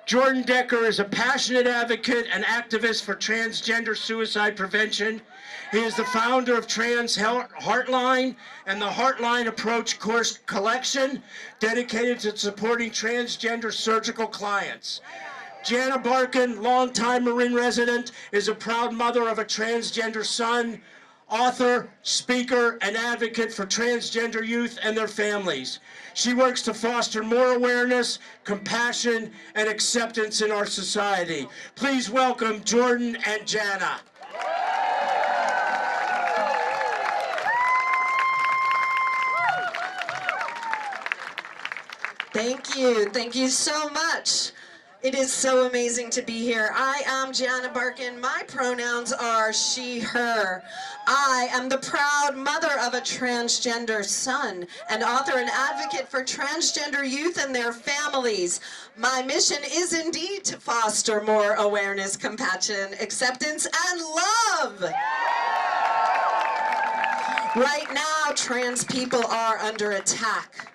Jordan Decker is a passionate advocate and activist for transgender suicide prevention. He is the founder of Trans Heartline and the Heartline Approach course collection dedicated to supporting transgender surgical clients. Janna Barkin, longtime Marin resident, is a proud mother of a transgender son, author, speaker, and advocate for transgender youth and their families. She works to foster more awareness, compassion, and acceptance in our society. Please welcome Jordan and Janna. Thank you so much. It is so amazing to be here. I am Janna Barkin. My pronouns are she, her. I am the proud mother of a transgender son and author and advocate for transgender youth and their families. My mission is indeed to foster more awareness, compassion, acceptance, and love. Right now, trans people are under attack.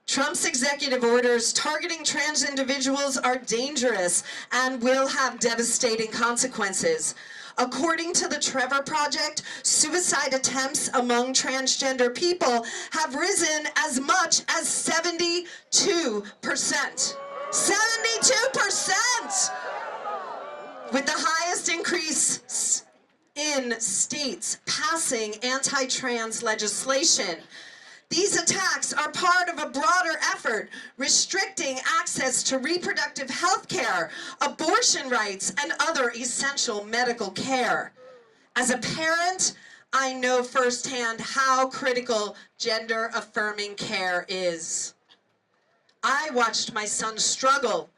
Trump's executive orders targeting trans individuals are dangerous and will have devastating consequences. According to the Trevor Project, suicide attempts among transgender people have risen as much as 72%. 72%! With the highest increase in states passing anti-trans legislation. These attacks are part of a broader effort restricting access to reproductive health care, abortion rights, and other essential medical care. As a parent, I know firsthand how critical gender-affirming care is. I watched my son struggle,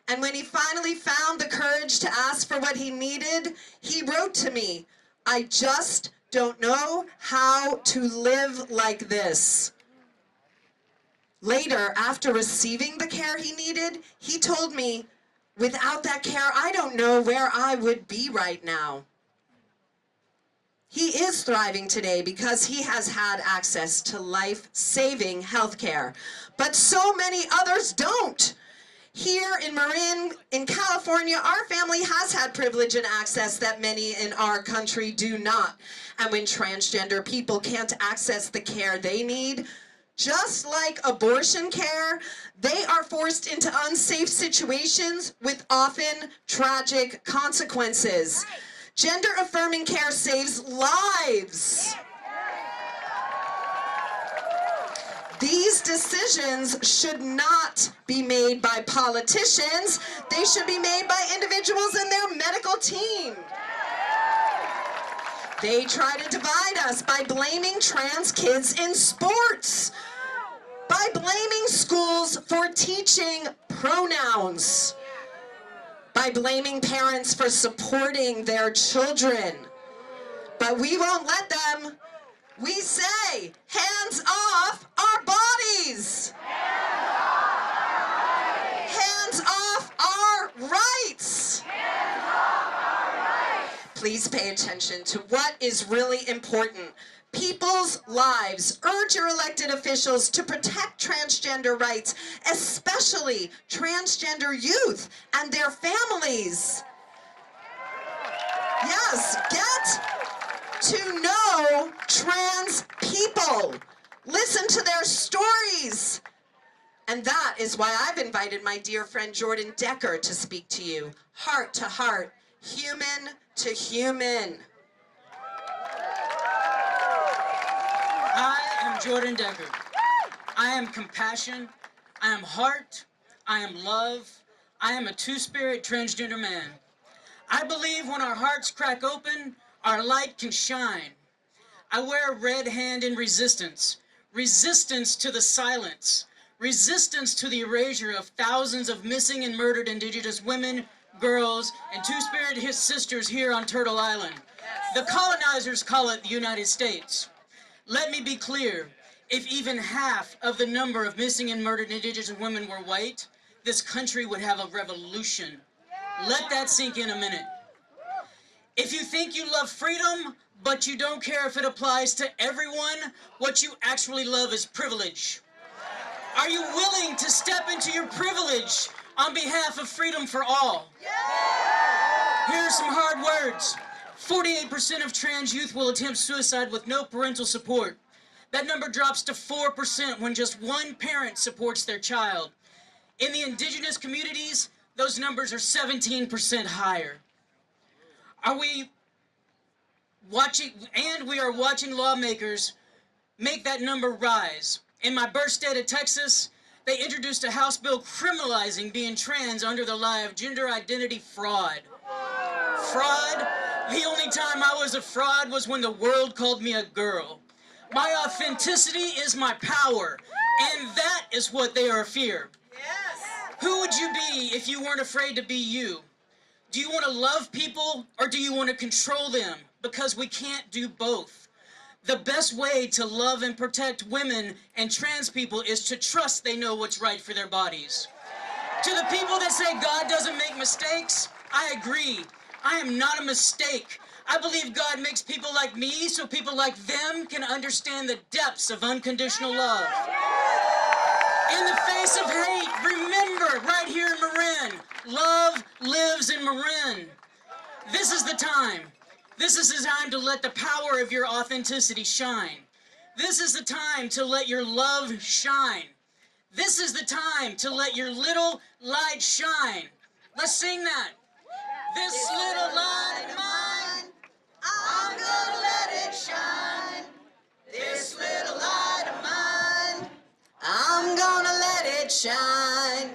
and when he finally found the courage to ask for what he needed, he wrote to me, "I just don't know how to live like this." Later, after receiving the care he needed, he told me, "Without that care, I don't know where I would be right now." He is thriving today because he has had access to life-saving health care, but so many others don't. Here in Marin, in California, our family has had privilege and access that many in our country do not. And when transgender people can't access the care they need, just like abortion care, they are forced into unsafe situations with often tragic consequences. Gender-affirming care saves lives. These decisions should not be made by politicians. They should be made by individuals and their medical team. They try to divide us by blaming trans kids in sports, by blaming schools for teaching pronouns, by blaming parents for supporting their children. But we won't let them. We say, hands off our bodies. Hands off our rights. Please pay attention to what is really important. People's lives. Urge your elected officials to protect transgender rights, especially transgender youth and their families. Yes, get to know trans people. Listen to their stories. And that is why I've invited my dear friend Jordan Decker to speak to you, heart to heart, human to human. I am Jordan Decker. I am compassion, I am heart, I am love, I am a two-spirit transgender man. I believe when our hearts crack open, our light can shine. I wear a red hand in resistance. Resistance to the silence. Resistance to the erasure of thousands of missing and murdered Indigenous women, girls, and two-spirit sisters here on Turtle Island. The colonizers call it the United States. Let me be clear. If even half of the number of missing and murdered Indigenous women were white, this country would have a revolution. Let that sink in a minute. If you think you love freedom, but you don't care if it applies to everyone, what you actually love is privilege. Are you willing to step into your privilege? on behalf of freedom for all. Here are some hard words. 48% of trans youth will attempt suicide with no parental support. That number drops to 4% when just one parent supports their child. In the indigenous communities, those numbers are 17% higher. We are watching lawmakers make that number rise. In my birth state of Texas, they introduced a House bill criminalizing being trans under the lie of gender identity fraud. Fraud? The only time I was a fraud was when the world called me a girl. My authenticity is my power, and that is what they are fear. Who would you be if you weren't afraid to be you? Do you want to love people, or do you want to control them? Because we can't do both. The best way to love and protect women and trans people is to trust they know what's right for their bodies. To the people that say God doesn't make mistakes, I agree. I am not a mistake. I believe God makes people like me so people like them can understand the depths of unconditional love. In the face of hate, remember, right here in Marin, love lives in Marin. This is the time. This is the time to let the power of your authenticity shine. This is the time to let your love shine. This is the time to let your little light shine. Let's sing that. This little light of mine, I'm gonna let it shine. This little light of mine, I'm gonna let it shine.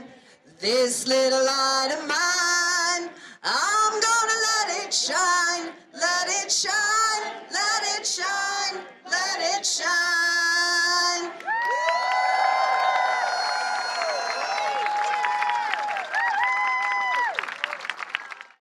This little light of mine, I'm gonna let it shine. Let it shine, let it shine, let it shine.